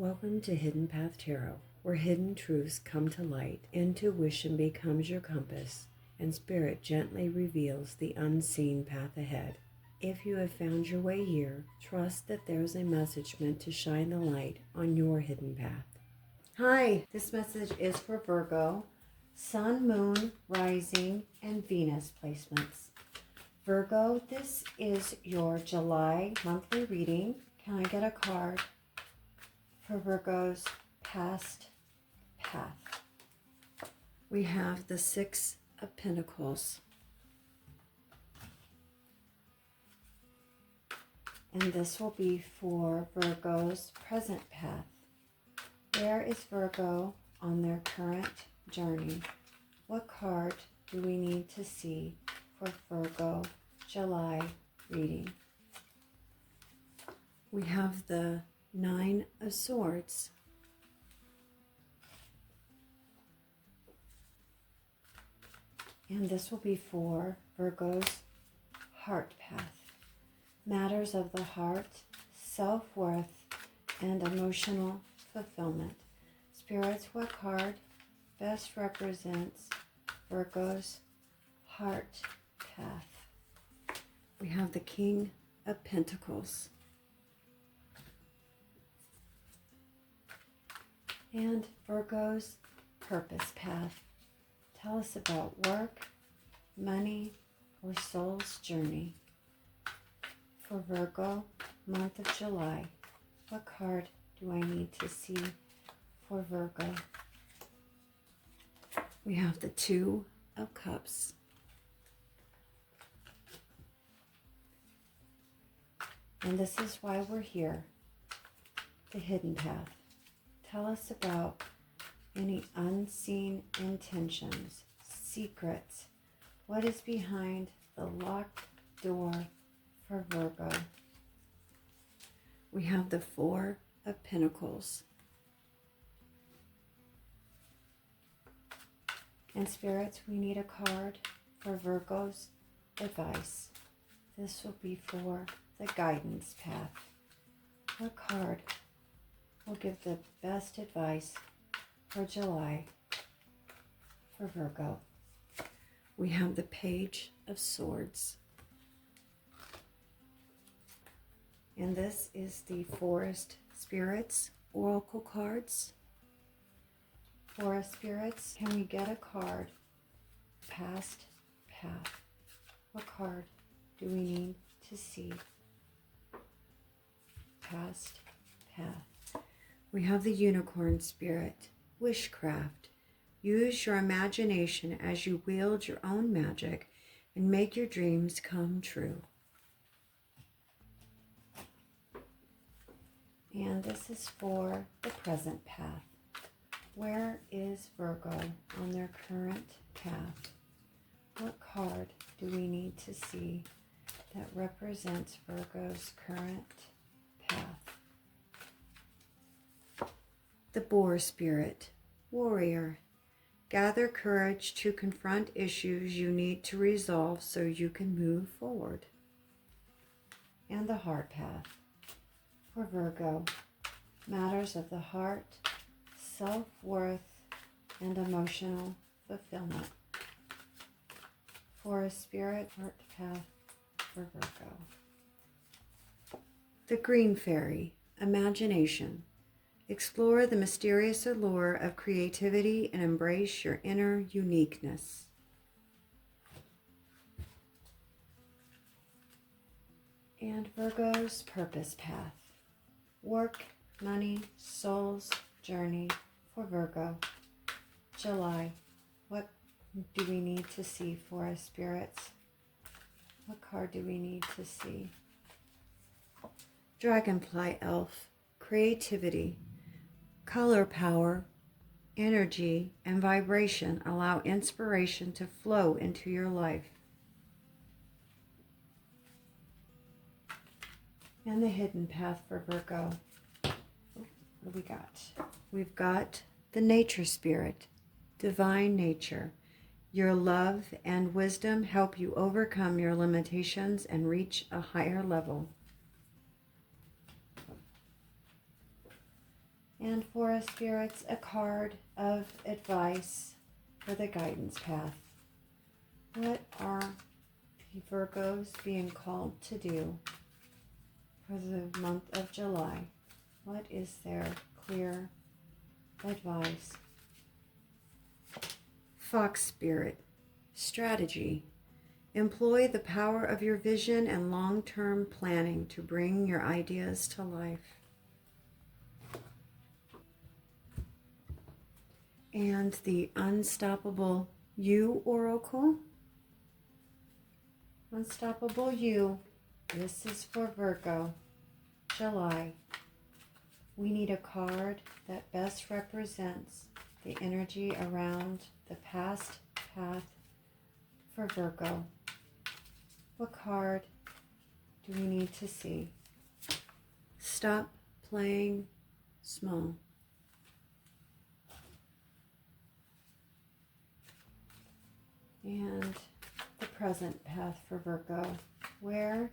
Welcome to Hidden Path Tarot, where hidden truths come to light, intuition becomes your compass, and spirit gently reveals the unseen path ahead. If you have found your way here, trust that there's a message meant to shine the light on your hidden path. Hi, this message is for Virgo, Sun, Moon, Rising, and Venus placements. Virgo, this is your July monthly reading. Can I get a card for Virgo's past path? We have the Six of Pentacles. And this will be for Virgo's present path. Where is Virgo on their current journey? What card do we need to see for Virgo July reading? We have the Nine of Swords. And this will be for Virgo's heart path. Matters of the heart, self-worth, and emotional fulfillment. Spirits, what card best represents Virgo's heart path? We have the King of Pentacles. And Virgo's purpose path. Tell us about work, money, or soul's journey. For Virgo, month of July, what card do I need to see for Virgo? We have the Two of Cups. And this is why we're here, the hidden path. Tell us about any unseen intentions, secrets. What is behind the locked door for Virgo? We have the Four of Pentacles. And spirits, we need a card for Virgo's advice. This will be for the guidance path. What card will give the best advice for July for Virgo? We have the Page of Swords. And this is the Forest Spirits Oracle cards. Forest Spirits, can we get a card? Past path. What card do we need to see? Past path. We have the Unicorn Spirit, Wishcraft. Use your imagination as you wield your own magic and make your dreams come true. And this is for the present path. Where is Virgo on their current path? What card do we need to see that represents Virgo's current path? The Boar Spirit, Warrior. Gather courage to confront issues you need to resolve so you can move forward. And the Heart Path. For Virgo, matters of the heart, self-worth, and emotional fulfillment. For a Spirit Heart Path for Virgo. The Green Fairy, Imagination. Explore the mysterious allure of creativity and embrace your inner uniqueness. And Virgo's purpose path. Work, money, soul's journey for Virgo. July. What do we need to see for us, spirits? What card do we need to see? Dragonfly Elf. Creativity. Color power, energy, and vibration allow inspiration to flow into your life. And the hidden path for Virgo. What do we got? We've got the Nature Spirit, Divine Nature. Your love and wisdom help you overcome your limitations and reach a higher level. And for spirits, a card of advice for the guidance path. What are the Virgos being called to do for the month of July? What is their clear advice? Fox spirit, strategy. Employ the power of your vision and long-term planning to bring your ideas to life. And the Unstoppable You Oracle. Unstoppable You. This is for Virgo, July. We need a card that best represents the energy around the past path for Virgo. What card do we need to see? Stop playing small. And the present path for Virgo. Where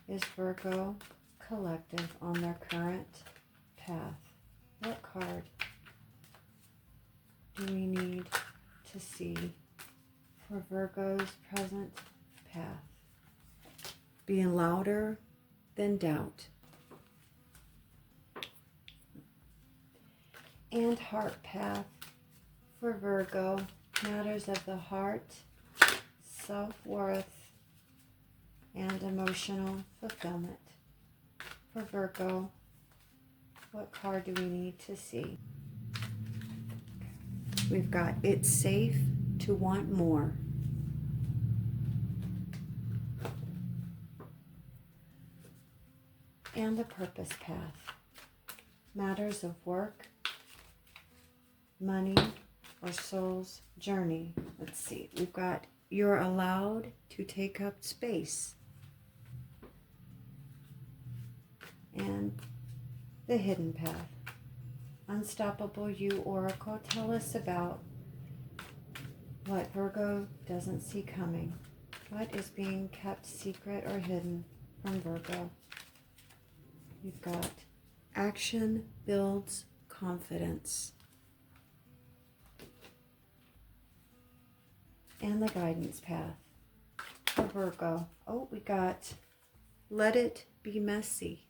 is Virgo collective on their current path? What card do we need to see for Virgo's present path? Being louder than doubt. And heart path for Virgo. Matters of the heart, self-worth, and emotional fulfillment. For Virgo, what card do we need to see? We've got it's safe to want more. And the purpose path. Matters of work, money, or soul's journey. Let's see. We've got you're allowed to take up space. And the hidden path. Unstoppable You Oracle. Tell us about what Virgo doesn't see coming. What is being kept secret or hidden from Virgo? We've got action builds confidence. And the guidance path for Virgo. Oh, we got let it be messy.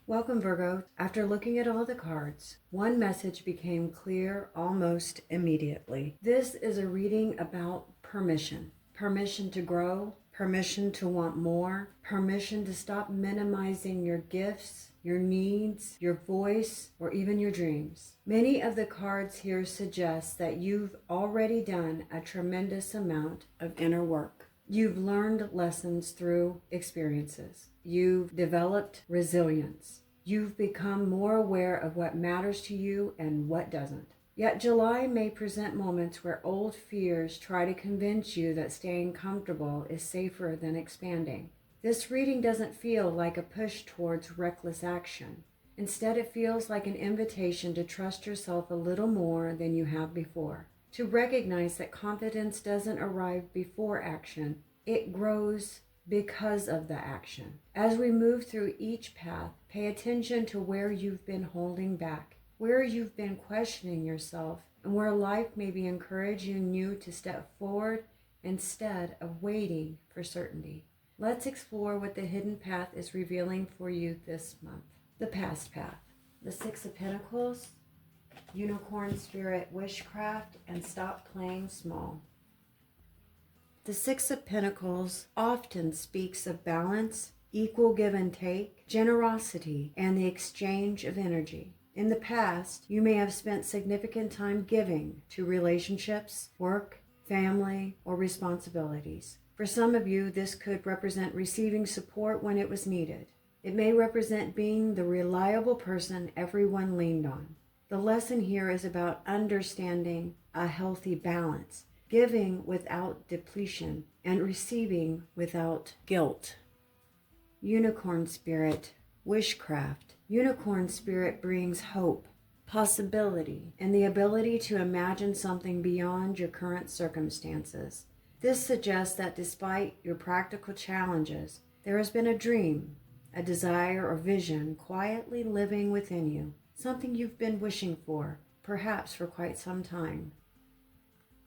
Welcome, Virgo. After looking at all the cards, one message became clear almost immediately. This is a reading about permission. Permission to grow, permission to want more, permission to stop minimizing your gifts, your needs, your voice, or even your dreams. Many of the cards here suggest that you've already done a tremendous amount of inner work. You've learned lessons through experiences. You've developed resilience. You've become more aware of what matters to you and what doesn't. Yet July may present moments where old fears try to convince you that staying comfortable is safer than expanding. This reading doesn't feel like a push towards reckless action. Instead, it feels like an invitation to trust yourself a little more than you have before. To recognize that confidence doesn't arrive before action, it grows because of the action. As we move through each path, pay attention to where you've been holding back, where you've been questioning yourself, and where life may be encouraging you to step forward instead of waiting for certainty. Let's explore what the hidden path is revealing for you this month. The past path, the Six of Pentacles, Unicorn Spirit, Wishcraft, and Stop Playing Small. The Six of Pentacles often speaks of balance, equal give and take, generosity, and the exchange of energy. In the past, you may have spent significant time giving to relationships, work, family, or responsibilities. For some of you, this could represent receiving support when it was needed. It may represent being the reliable person everyone leaned on. The lesson here is about understanding a healthy balance, giving without depletion, and receiving without guilt. Unicorn Spirit, Wishcraft. Unicorn Spirit brings hope, possibility, and the ability to imagine something beyond your current circumstances. This suggests that despite your practical challenges, there has been a dream, a desire or vision quietly living within you, something you've been wishing for, perhaps for quite some time.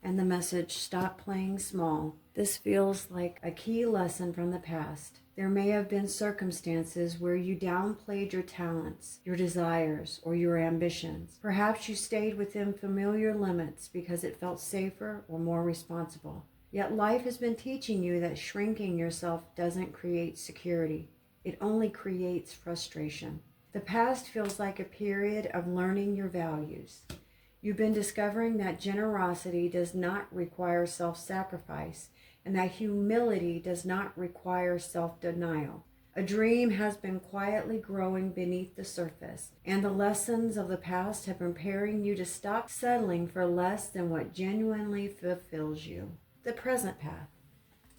And the message, stop playing small. This feels like a key lesson from the past. There may have been circumstances where you downplayed your talents, your desires, or your ambitions. Perhaps you stayed within familiar limits because it felt safer or more responsible. Yet life has been teaching you that shrinking yourself doesn't create security. It only creates frustration. The past feels like a period of learning your values. You've been discovering that generosity does not require self-sacrifice and that humility does not require self-denial. A dream has been quietly growing beneath the surface, and the lessons of the past have been preparing you to stop settling for less than what genuinely fulfills you. The present path.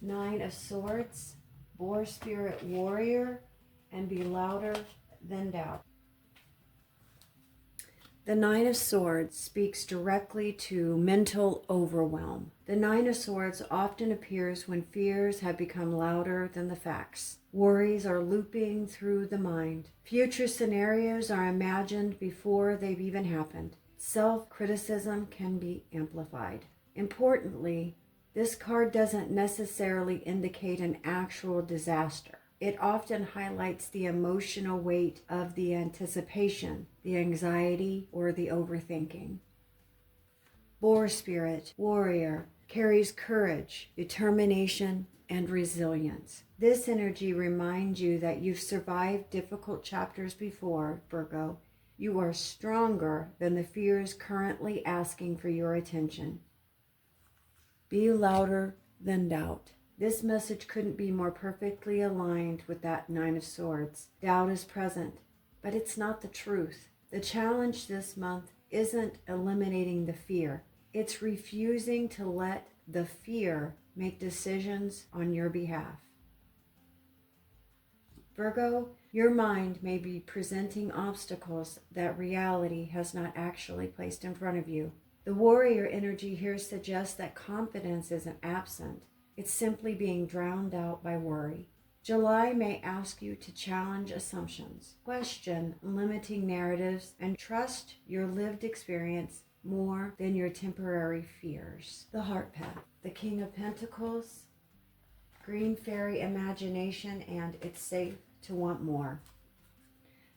9 of Swords, Boar Spirit Warrior, and Be Louder Than Doubt. The 9 of Swords speaks directly to mental overwhelm. The 9 of Swords often appears when fears have become louder than the facts. Worries are looping through the mind. Future scenarios are imagined before they've even happened. Self-criticism can be amplified. Importantly, this card doesn't necessarily indicate an actual disaster. It often highlights the emotional weight of the anticipation, the anxiety, or the overthinking. Boar Spirit Warrior carries courage, determination, and resilience. This energy reminds you that you've survived difficult chapters before, Virgo. You are stronger than the fears currently asking for your attention. Be louder than doubt. This message couldn't be more perfectly aligned with that 9 of Swords. Doubt is present, but it's not the truth. The challenge this month isn't eliminating the fear. It's refusing to let the fear make decisions on your behalf. Virgo, your mind may be presenting obstacles that reality has not actually placed in front of you. The warrior energy here suggests that confidence isn't absent. It's simply being drowned out by worry. July may ask you to challenge assumptions, question limiting narratives, and trust your lived experience more than your temporary fears. The Heart Path, the King of Pentacles, Green Fairy Imagination, and It's Safe to Want More.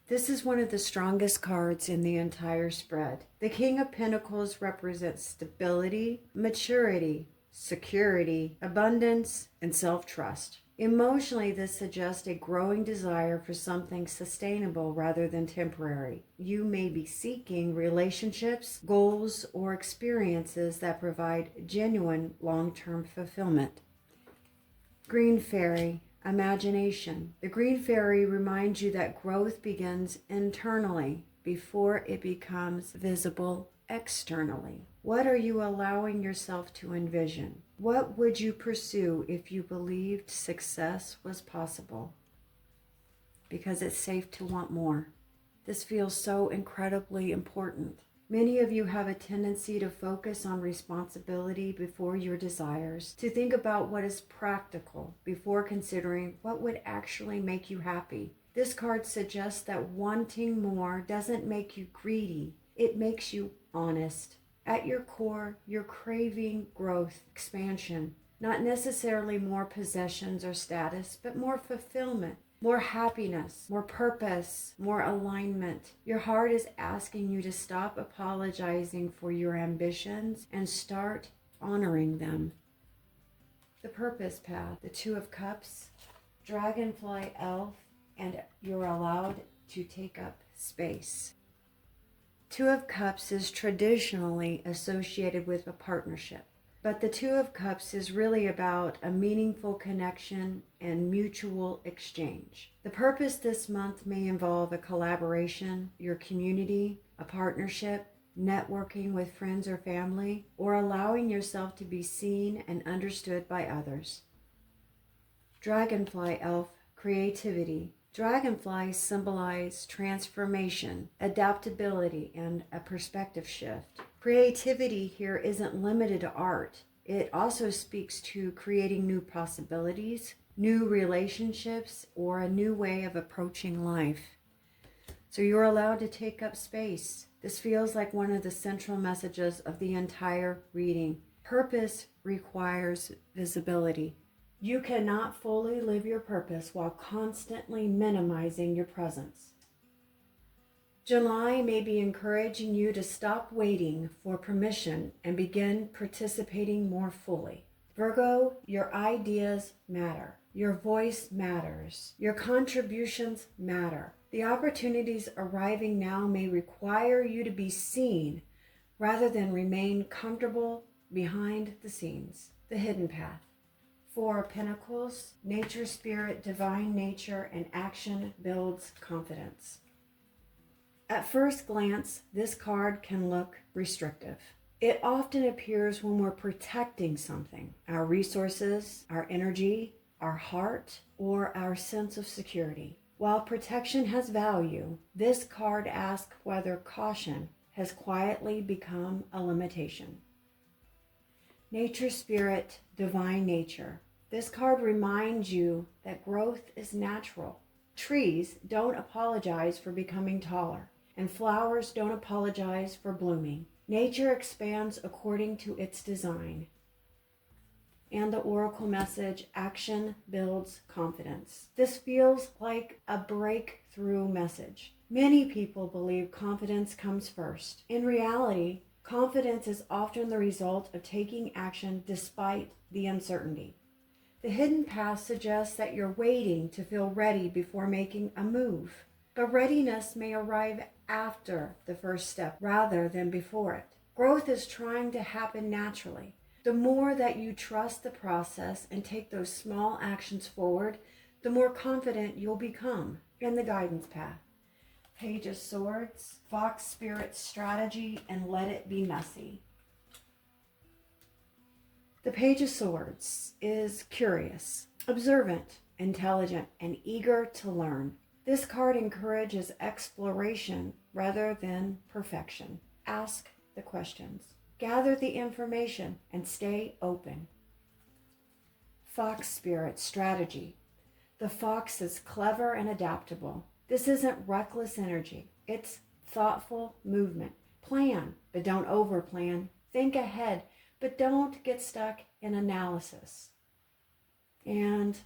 This is one of the strongest cards in the entire spread. The King of Pentacles represents stability, maturity, security, abundance, and self-trust. Emotionally, this suggests a growing desire for something sustainable rather than temporary. You may be seeking relationships, goals, or experiences that provide genuine long-term fulfillment. Green Fairy Imagination. The Green Fairy reminds you that growth begins internally before it becomes visible externally. What are you allowing yourself to envision? What would you pursue if you believed success was possible? Because it's safe to want more. This feels so incredibly important. Many of you have a tendency to focus on responsibility before your desires, to think about what is practical before considering what would actually make you happy. This card suggests that wanting more doesn't make you greedy. It makes you honest. At your core, you're craving growth, expansion, not necessarily more possessions or status, but more fulfillment, more happiness, more purpose, more alignment. Your heart is asking you to stop apologizing for your ambitions and start honoring them. The Purpose Path, the 2 of Cups, Dragonfly Elf, and you're allowed to take up space. 2 of Cups is traditionally associated with a partnership, but the 2 of Cups is really about a meaningful connection and mutual exchange. The purpose this month may involve a collaboration, your community, a partnership, networking with friends or family, or allowing yourself to be seen and understood by others. Dragonfly Elf, Creativity. Dragonflies symbolize transformation, adaptability, and a perspective shift. Creativity here isn't limited to art. It also speaks to creating new possibilities, new relationships, or a new way of approaching life. So you're allowed to take up space. This feels like one of the central messages of the entire reading. Purpose requires visibility. You cannot fully live your purpose while constantly minimizing your presence. July may be encouraging you to stop waiting for permission and begin participating more fully. Virgo, your ideas matter. Your voice matters. Your contributions matter. The opportunities arriving now may require you to be seen rather than remain comfortable behind the scenes. The hidden path. Four of Pentacles, nature, spirit, divine nature, and action builds confidence. At first glance, this card can look restrictive. It often appears when we're protecting something, our resources, our energy, our heart, or our sense of security. While protection has value, this card asks whether caution has quietly become a limitation. Nature, spirit, divine nature. This card reminds you that growth is natural. Trees don't apologize for becoming taller, and flowers don't apologize for blooming. Nature expands according to its design. And the oracle message, action builds confidence. This feels like a breakthrough message. Many people believe confidence comes first. In reality, confidence is often the result of taking action despite the uncertainty. The hidden path suggests that you're waiting to feel ready before making a move. But readiness may arrive after the first step rather than before it. Growth is trying to happen naturally. The more that you trust the process and take those small actions forward, the more confident you'll become. In the guidance path. Page of Swords, Fox Spirit strategy, and let it be messy. The Page of Swords is curious, observant, intelligent, and eager to learn. This card encourages exploration rather than perfection. Ask the questions. Gather the information and stay open. Fox Spirit strategy. The fox is clever and adaptable. This isn't reckless energy. It's thoughtful movement. Plan, but don't overplan. Think ahead, but don't get stuck in analysis. And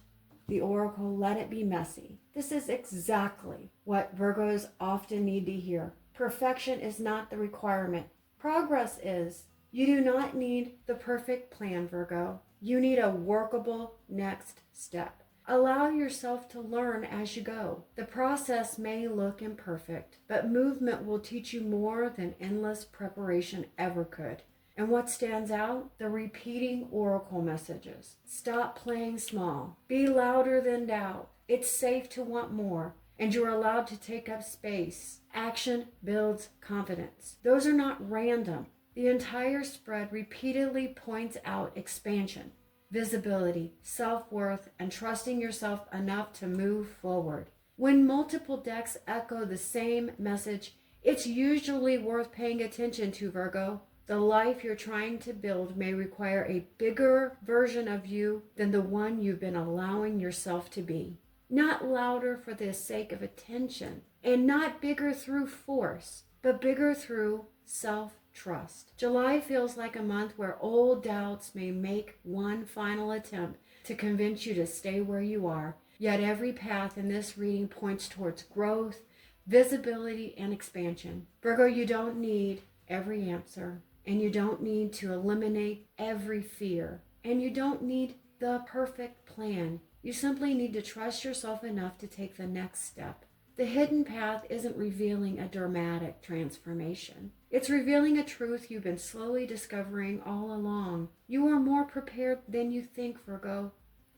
the oracle, let it be messy. This is exactly what Virgos often need to hear. Perfection is not the requirement. Progress is. You do not need the perfect plan, Virgo. You need a workable next step. Allow yourself to learn as you go. The process may look imperfect, but movement will teach you more than endless preparation ever could. And what stands out? The repeating oracle messages. Stop playing small. Be louder than doubt. It's safe to want more, and you're allowed to take up space. Action builds confidence. Those are not random. The entire spread repeatedly points out expansion, visibility, self-worth, and trusting yourself enough to move forward. When multiple decks echo the same message, it's usually worth paying attention to, Virgo. The life you're trying to build may require a bigger version of you than the one you've been allowing yourself to be. Not louder for the sake of attention, and not bigger through force, but bigger through self-trust. July feels like a month where old doubts may make one final attempt to convince you to stay where you are, yet every path in this reading points towards growth, visibility, and expansion. Virgo, you don't need every answer. And you don't need to eliminate every fear. And you don't need the perfect plan. You simply need to trust yourself enough to take the next step. The hidden path isn't revealing a dramatic transformation. It's revealing a truth you've been slowly discovering all along. You are more prepared than you think, Virgo.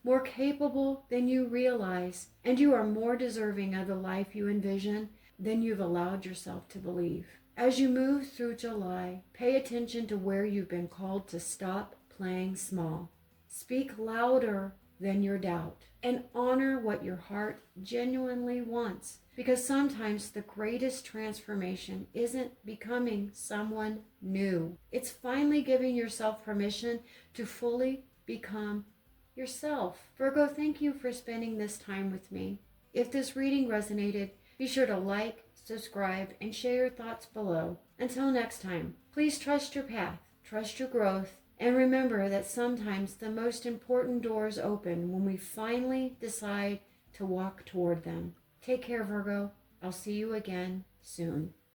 More capable than you realize. And you are more deserving of the life you envision than you've allowed yourself to believe. As you move through July, pay attention to where you've been called to stop playing small. Speak louder than your doubt and honor what your heart genuinely wants. Because sometimes the greatest transformation isn't becoming someone new. It's finally giving yourself permission to fully become yourself. Virgo, thank you for spending this time with me. If this reading resonated, be sure to like, subscribe, and share your thoughts below. Until next time, please trust your path, trust your growth, and remember that sometimes the most important doors open when we finally decide to walk toward them. Take care, Virgo. I'll see you again soon.